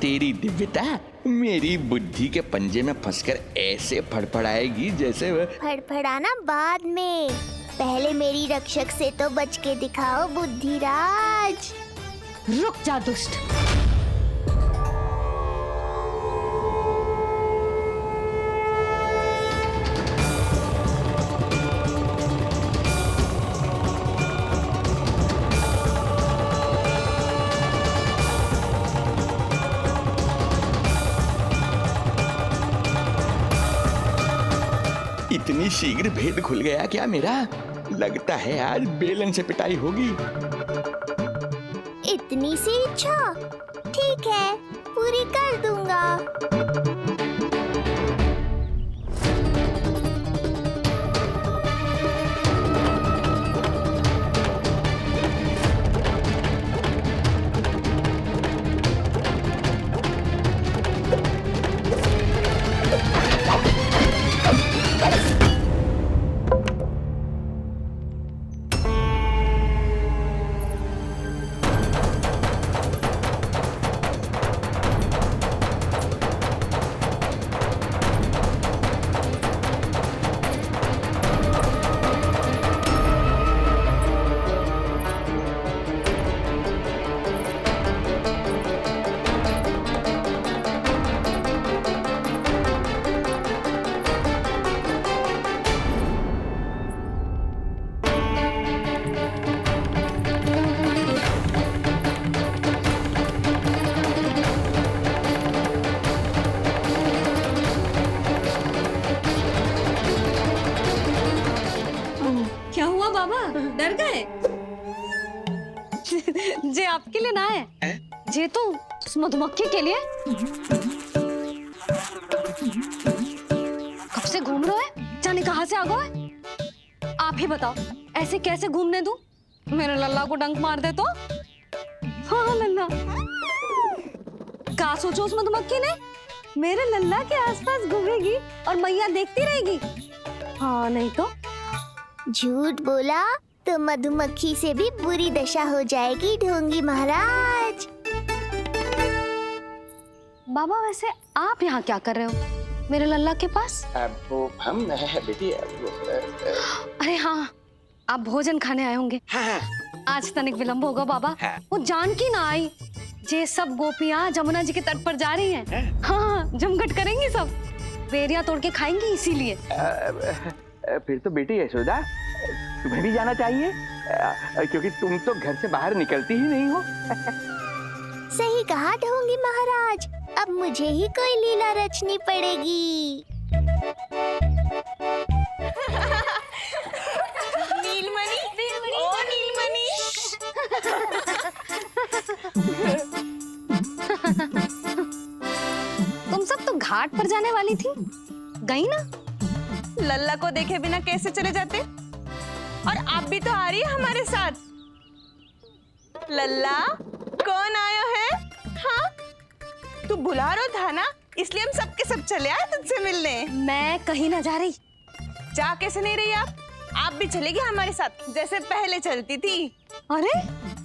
तेरी दिव्यता मेरी बुद्धि के पंजे में फंसकर ऐसे फड़फड़ाएगी जैसे फड़फड़ाना बाद में, पहले मेरी रक्षक से तो बच के दिखाओ बुद्धिराज। रुक जा दुष्ट। इतनी शीघ्र भेद खुल गया क्या मेरा? लगता है आज बेलन से पिटाई होगी। इतनी सी इच्छा? ठीक है, पूरी कर दूंगा। डर गए? जे आपके लिए ना है, जे तो उस मधुमक्खी के लिए। कब से घूम रहे हो? जाने कहाँ से आ गए? आप ही बताओ, ऐसे कैसे घूमने दूं? मेरे लल्ला को डंक मार दे तो? हाँ लल्ला, क्या सोचो उस मधुमक्खी ने? मेरे लल्ला के आसपास घूमेगी और मैया देखती रहेगी। हाँ नहीं तो? झूठ बोला तो मधुमक्खी से भी बुरी दशा हो जाएगी ढोंगी महाराज। बाबा वैसे आप यहाँ क्या कर रहे हो मेरे लल्ला के पास? वो हम बेटी अरे हाँ, आप भोजन खाने आए होंगे। हाँ। आज तनिक विलंब होगा बाबा। हाँ। वो जानकी ना आई, जे सब गोपियाँ जमुना जी के तट पर जा रही हैं। हाँ, जमघट करेंगी सब, बेरिया तोड़ के खाएंगी इसीलिए। फिर तो बेटी यशोदा तुम्हें भी जाना चाहिए, क्योंकि तुम तो घर से बाहर निकलती ही नहीं हो। सही कहा ढोंगी महाराज, अब मुझे ही कोई लीला रचनी पड़ेगी। नीलमणि, ओ नीलमणि। तुम सब तो घाट पर जाने वाली थी, गई ना? लल्ला को देखे बिना कैसे चले जाते? और आप भी तो आ रही है हमारे साथ। लल्ला, कौन आयो है? हाँ, तू बुला रहा था ना, इसलिए हम सबके सब चले आए तुझसे मिलने। मैं कहीं ना जा रही। जा कैसे नहीं रही आप भी चलेगी हमारे साथ जैसे पहले चलती थी। अरे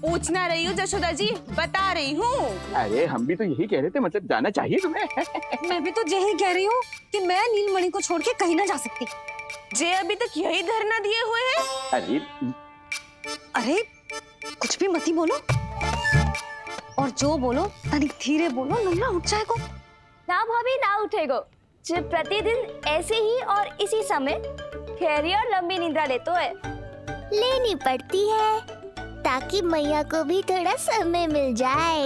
पूछना रही हूँ जशोदा जी, बता रही हूँ। अरे हम भी तो यही कह रहे थे, मतलब जाना चाहिए तुम्हें। मैं भी तो यही कह रही हूँ कि मैं नीलमणि को छोड़ के कहीं ना जा सकती। जे अभी तक यही धरना दिए हुए हैं। अरे कुछ भी मती बोलो, और जो बोलो तनिक धीरे बोलो, लल्ला उठ जाएगा। ना भाभी ना उठेगो, जो प्रतिदिन ऐसे ही और इसी समय गहरी और लंबी निद्रा लेते है। लेनी पड़ती है ताकि मैया को भी थोड़ा समय मिल जाए।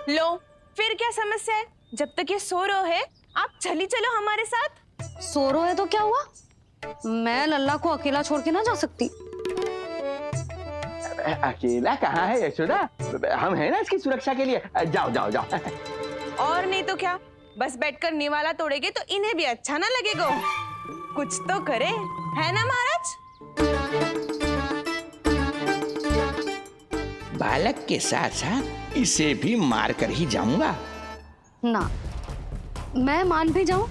लो, फिर क्या समस्या है? जब तक ये सो रहे है, आप चली चलो हमारे साथ। सो रहे है तो क्या हुआ? मैं लल्ला को अकेला छोड़ के ना जा सकती। अकेला कहाँ है यशोदा, हम हैं ना इसकी सुरक्षा के लिए। जाओ जाओ जाओ। और नहीं तो क्या, बस बैठकर निवाला तोड़ेगे तो इन्हें भी अच्छा ना लगेगा। कुछ तो करे, है ना महाराज? बालक के साथ साथ इसे भी मार कर ही जाऊंगा। ना, मैं मान भी जाऊं,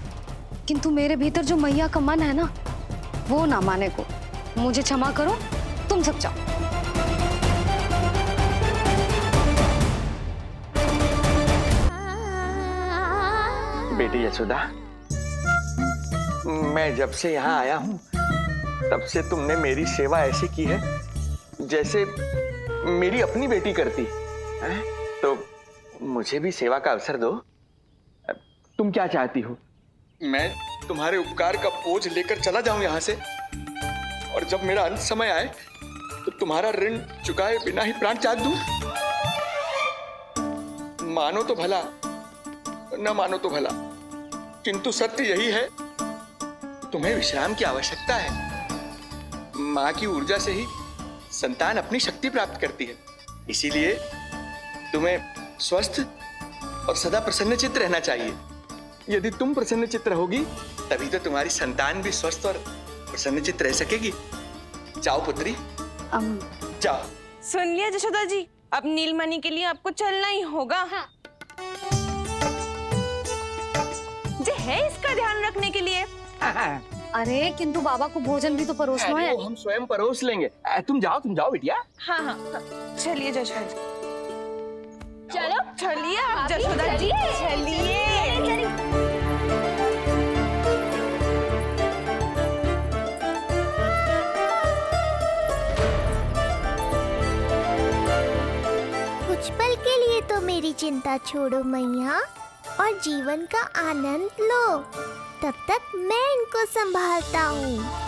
किंतु मेरे भीतर जो मैया का मन है ना, वो ना माने को। मुझे क्षमा करो, तुम सब जाओ। बेटी यशोदा, मैं जब से यहाँ आया हूँ तब से तुमने मेरी सेवा ऐसी की है जैसे मेरी अपनी बेटी करती है। तो मुझे भी सेवा का अवसर दो। तुम क्या चाहती हो? मैं तुम्हारे उपकार का बोझ लेकर चला जाऊं यहाँ से, और जब मेरा अंत समय आए तो तुम्हारा ऋण चुकाए बिना ही प्राण त्याग दूं? मानो तो भला, न मानो तो भला, किंतु सत्य यही है, तुम्हें विश्राम की आवश्यकता है। माँ की ऊर्जा से ही संतान अपनी शक्ति प्राप्त करती है, इसीलिए तुम्हें स्वस्थ और सदा प्रसन्नचित्त रहना चाहिए। यदि तुम प्रसन्नचित्त रहोगी तभी तो तुम्हारी संतान भी स्वस्थ और प्रसन्नचित्त रह सकेगी। जाओ पुत्री, जाओ। सुन लिया जशोदा जी, अब नीलमणि के लिए आपको चलना ही होगा। हाँ। जे है इसका ध्यान रखने के लिए। अरे किंतु बाबा को भोजन भी तो परोसना है। हम स्वयं परोस लेंगे। तुम जाओ बिटिया। हाँ हाँ, चलिए जशोदा जी। चलो चलिए आप जशोदा जी, चलिए। कुछ पल के लिए तो मेरी चिंता छोड़ो मैया और जीवन का आनंद लो। तब तक मैं इनको संभालता हूँ।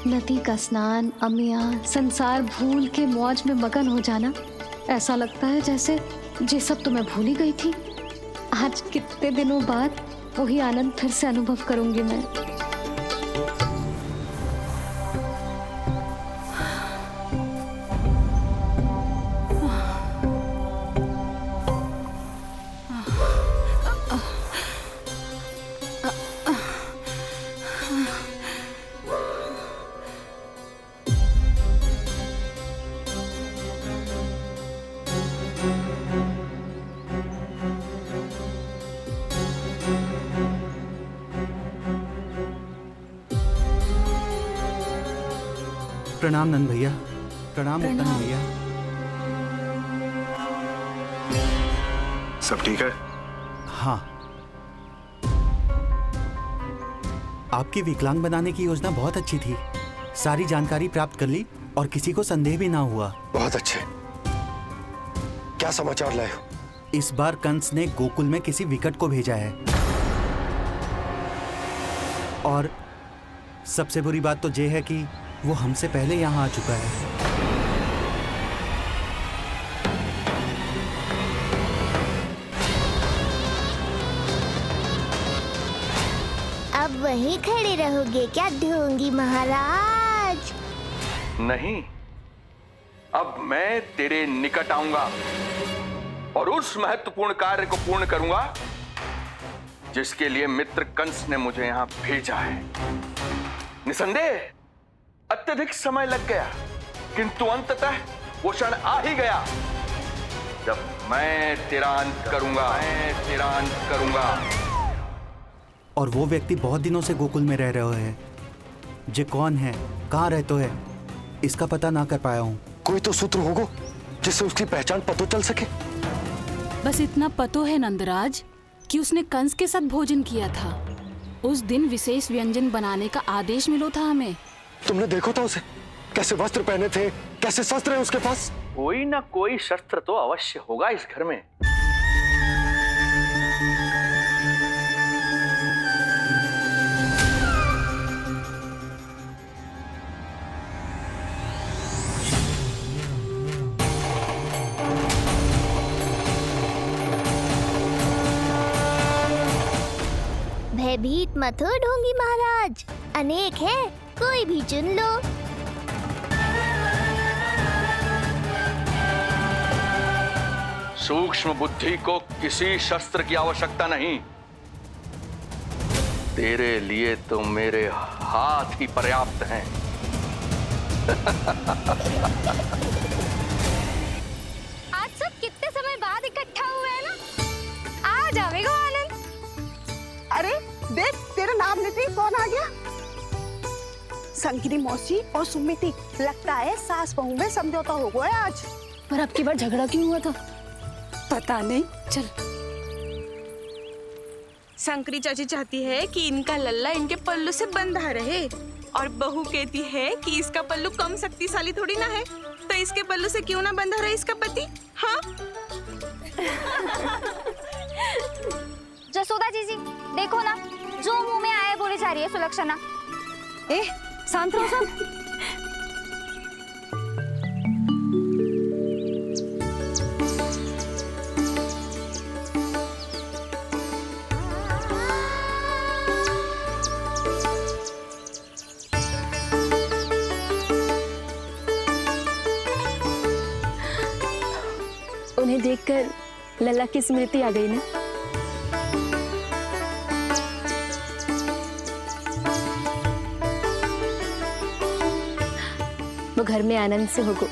नदी का स्नान, अमिया, संसार भूल के मौज में मगन हो जाना, ऐसा लगता है जैसे ये सब तो मैं भूल ही गई थी। आज कितने दिनों बाद वही आनंद फिर से अनुभव करूंगी मैं। प्रणाम नंद भैया। प्रणाम उत्तम भैया। सब ठीक है? हाँ, आपकी विकलांग बनाने की योजना बहुत अच्छी थी। सारी जानकारी प्राप्त कर ली और किसी को संदेह भी ना हुआ। बहुत अच्छे। क्या समाचार लाए हो? इस बार कंस ने गोकुल में किसी विकट को भेजा है, और सबसे बुरी बात तो ये है कि वो हमसे पहले यहाँ आ चुका है। अब वहीं खड़े रहोगे क्या ढोंगी महाराज? नहीं, अब मैं तेरे निकट आऊंगा और उस महत्वपूर्ण कार्य को पूर्ण करूंगा जिसके लिए मित्र कंस ने मुझे यहाँ भेजा है। निसंदेह अत्यधिक समय लग गया, किंतु अंततः वो क्षण आ ही गया जब मैं तेरा अंत करूंगा। और वो व्यक्ति बहुत दिनों से गोकुल में रह रहे हैं। जे कौन है, कहाँ रहते है, इसका पता ना कर पाया हूँ। कोई तो सूत्र होगा जिससे उसकी पहचान पता चल सके। बस इतना पतो है नंदराज कि उसने कंस के साथ भोजन किया था। उस दिन विशेष व्यंजन बनाने का आदेश मिलो था हमें। तुमने देखो था उसे? कैसे वस्त्र पहने थे, कैसे शस्त्र है उसके पास? कोई ना कोई शस्त्र तो अवश्य होगा इस घर में। भयभीत मत हो ढोंगी महाराज, अनेक है, कोई भी चुन लो। सूक्ष्म बुद्धि को किसी शस्त्र की आवश्यकता नहीं। तेरे लिए तो मेरे हाथ ही पर्याप्त हैं। आज सब कितने समय बाद इकट्ठा हुए हैं ना, आ जाएगा आनंद। अरे देख, तेरा नाम लेते ही कौन आ गया? संकिनी मौसी और सुमिति, लगता है सास बहू में समझौता हो गया आज। पर अब की बार झगड़ा क्यों हुआ था? पता नहीं। चल। शंकरी चाची चाहती है कि इनका लल्ला इनके पल्लू से बंधा रहे, और बहू कहती है कि इसका पल्लू कम शक्तिशाली थोड़ी ना है, तो इसके पल्लू से क्यों ना बंधा रहे इसका पति। हाँ जसोदा जीजी, देखो ना, जो मुंह में आए बोली जा रही है सुलक्षणा। ए, शांत रहो सब। उन्हें देखकर लल्ला की स्मृति आ गई ना। वो घर में आनंद से होगो।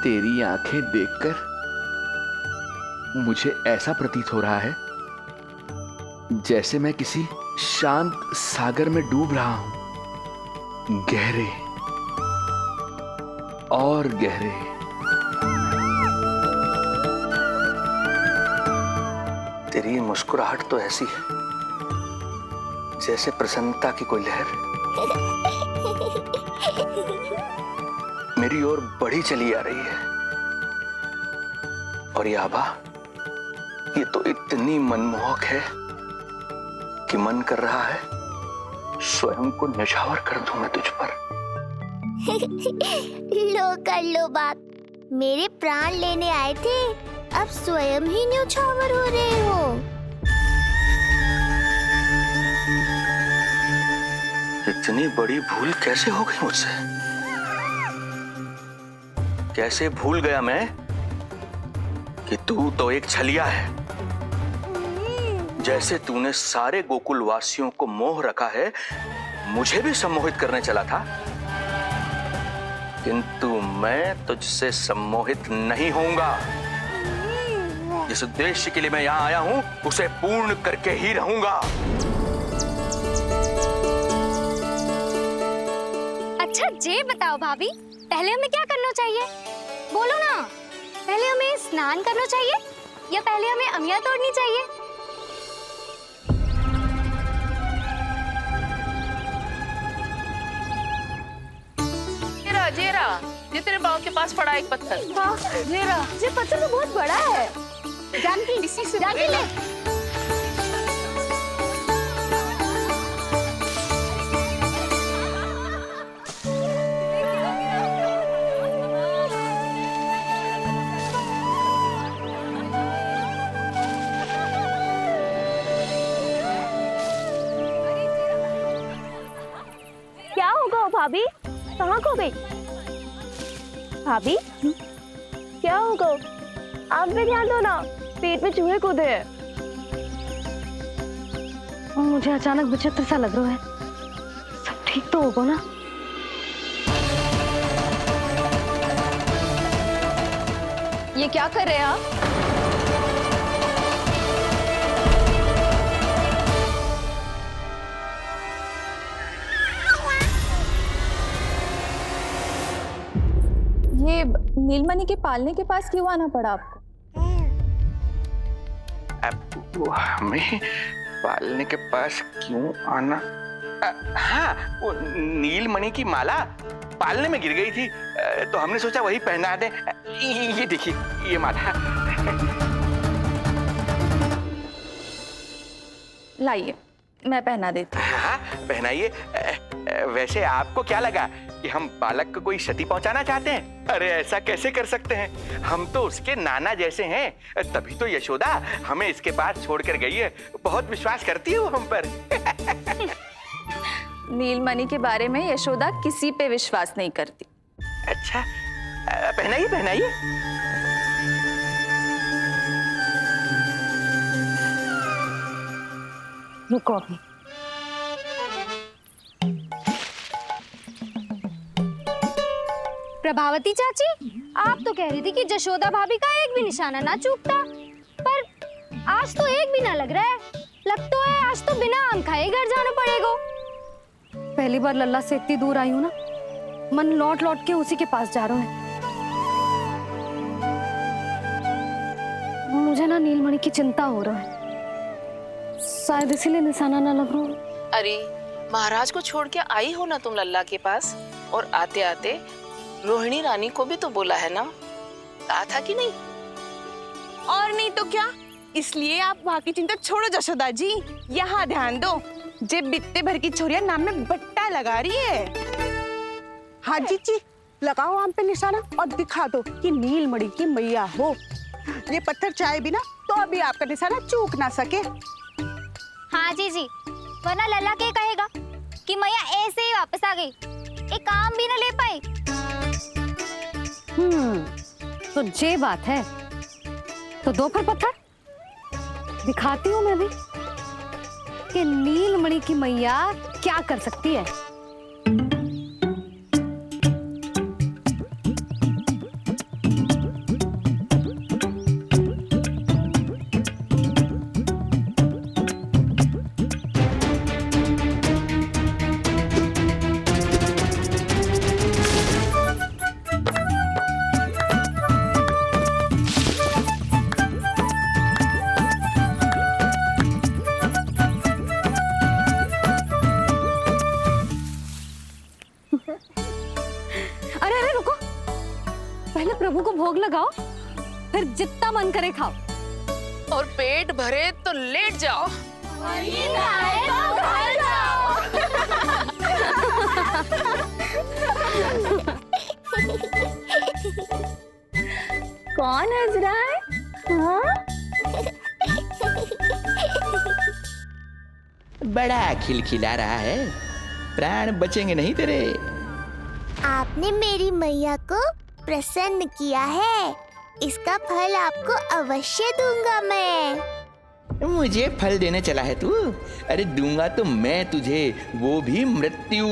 तेरी आंखें देखकर मुझे ऐसा प्रतीत हो रहा है जैसे मैं किसी शांत सागर में डूब रहा हूं, गहरे और गहरे। तेरी मुस्कुराहट तो ऐसी है जैसे प्रसन्नता की कोई लहर मेरी ओर बढ़ी चली आ रही है। और ये आभा, ये तो इतनी मनमोहक है कि मन कर रहा है स्वयं को न्यौछावर कर दूं मैं तुझ पर। लो कर लो बात, मेरे प्राण लेने आए थे, अब स्वयं ही न्यौछावर हो रहे हो। इतनी बड़ी भूल कैसे हो गई मुझसे? कैसे भूल गया मैं कि तू तो एक छलिया है। जैसे तूने सारे गोकुल वासियों को मोह रखा है, मुझे भी सम्मोहित करने चला था, किंतु मैं तुझसे सम्मोहित नहीं होऊंगा। जिस उद्देश्य के लिए मैं यहां आया हूं उसे पूर्ण करके ही रहूंगा। अच्छा जे बताओ भाभी, पहले हमें क्या करना चाहिए? बोलो ना, पहले हमें स्नान करना चाहिए या पहले हमें अमिया तोड़नी चाहिए? जेरा, ये तेरे पाँव के पास पड़ा एक पत्थर। हाँ, ये पत्थर तो बहुत बड़ा है। जानकी, इसी से जानकी ले। क्या होगा भाभी, कहाँ खो गई? भाभी क्या होगा? आप भी ध्यान दो ना, पेट में चूहे कूदे हैं। मुझे अचानक विचित्र सा लग रहा है। सब ठीक तो होगा ना? ये क्या कर रहे हैं आप? ये नीलमणि के पालने के पास क्यों आना पड़ा आपको? वो हमें पालने के पास क्यों आना? हाँ, वो नीलमणि की माला पालने में गिर गई थी, तो हमने सोचा वही पहना दे। ये देखिए, ये माला। लाइए, मैं पहना देती हूँ। हाँ, पहनाइए। वैसे आपको क्या लगा कि हम बालक को कोई क्षति पहुंचाना चाहते हैं? अरे ऐसा कैसे कर सकते हैं? हम तो उसके नाना जैसे हैं, तभी तो यशोदा हमें इसके पास छोड़कर गई है। बहुत विश्वास करती है वो हम पर। नीलमणि के बारे में यशोदा किसी पे विश्वास नहीं करती। अच्छा, पहनाइए पहनाइए। रुको अभी। प्रभावती चाची, आप तो कह रही थी कि जशोदा भाभी का एक भी निशाना ना चूकता, पर आज तो एक भी ना लग रहा है। लग तो है आज तो बिना आम खाए घर जाना पड़ेगा। पहली बार लल्ला से इतनी दूर आई हूँ ना, मन लौट लौट के उसी के पास जा रहा है। मुझे ना नीलमणि की चिंता हो रहा है, शायद इसीलिए निशाना ना लग रहा। अरे महाराज को छोड़ के आई हो ना तुम लल्ला के पास, और आते आते रोहिणी रानी को भी तो बोला है ना, कहा था कि नहीं? और नहीं तो क्या, इसलिए आप वहाँ की चिंता छोड़ो जशोदा जी, यहाँ ध्यान दो। जे बित्ते भर की छोरिया नाम में बट्टा लगा रही है। हाँ जीजी, लगाओ आम पे निशाना और दिखा दो कि नीलमणि की मैया हो। ये पत्थर चाहे भी ना तो अभी आपका निशाना चूक ना सके। हाँ जीजी, वरना लल्ला के कहेगा कि मैया ऐसे ही वापस आ गई, एक काम भी ना ले पाई। तो ये बात है, तो दो पर पत्थर दिखाती हूँ मैं भी कि नीलमणि की मैया क्या कर सकती है। पहले प्रभु को भोग लगाओ, फिर जितना मन करे खाओ, और पेट भरे तो लेट जाओ। कौन हंस रहा है? हाँ? बड़ा खिलखिला रहा है, प्राण बचेंगे नहीं तेरे। आपने मेरी मैया को प्रसन्न किया है, इसका फल आपको अवश्य दूंगा मैं। मुझे फल देने चला है तू? अरे दूंगा तो मैं तुझे, वो भी मृत्यु।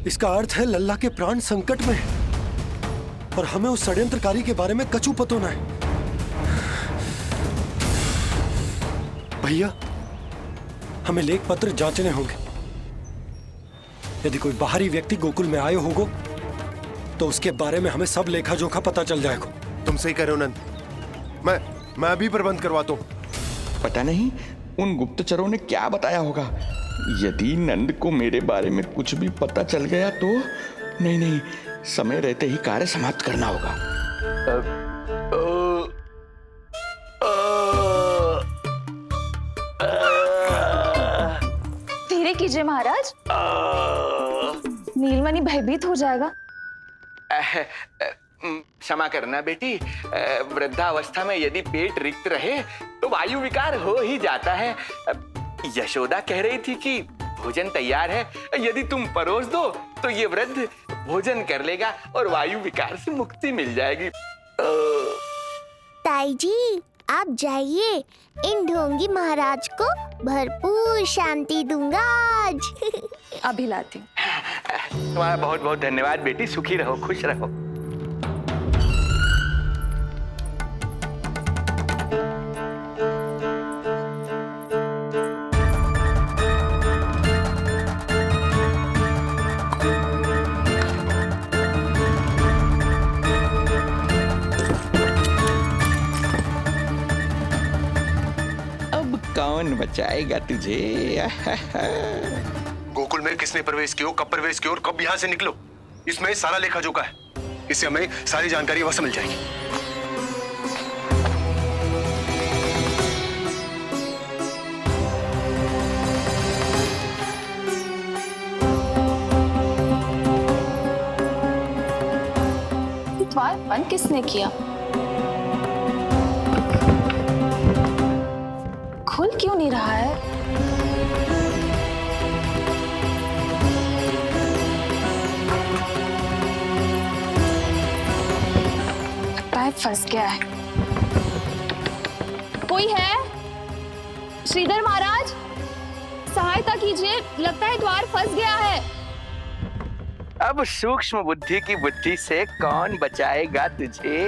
इसका अर्थ है लल्ला के प्राण संकट में है और हमें उस षड्यंत्रकारी के बारे में कचू पतोना है। भैया, हमें लेख पत्र जांचने होंगे। यदि कोई बाहरी व्यक्ति गोकुल में आए होगो तो उसके बारे में हमें सब लेखा जोखा पता चल जाएगा। तुम सही कह रहे हो नंद, मैं अभी प्रबंध करवाता हूँ। पता नहीं उन गुप्तचरों ने क्या बताया होगा। यदि नंद को मेरे बारे में कुछ भी पता चल गया तो नहीं, समय रहते ही कार्य समाप्त करना होगा। धीरे कीजिए महाराज, नीलमणि भयभीत हो जाएगा। क्षमा करना बेटी, वृद्धावस्था में यदि पेट रिक्त रहे तो वायु विकार हो ही जाता है। यशोदा कह रही थी कि भोजन तैयार है, यदि तुम परोस दो तो ये वृद्ध भोजन कर लेगा और वायु विकार से मुक्ति मिल जाएगी। ताई जी आप जाइए, इन ढोंगी महाराज को भरपूर शांति दूंगा आज। अभी लाती हूँ। तुम्हारा बहुत बहुत धन्यवाद बेटी, सुखी रहो, खुश रहो। कौन बचाएगा तुझे? गोकुल में किसने प्रवेश किया, कब प्रवेश किया और कब यहाँ से निकलो, इसमें सारा लेखा जोखा है। इससे हमें सारी जानकारी वहां से मिल जाएगी। द्वार बंद किसने किया? खुल क्यों नहीं रहा है? पैर फंस गया है। कोई है? श्रीधर महाराज सहायता कीजिए, लगता है द्वार फंस गया है। अब सूक्ष्म बुद्धि की बुद्धि से कौन बचाएगा तुझे?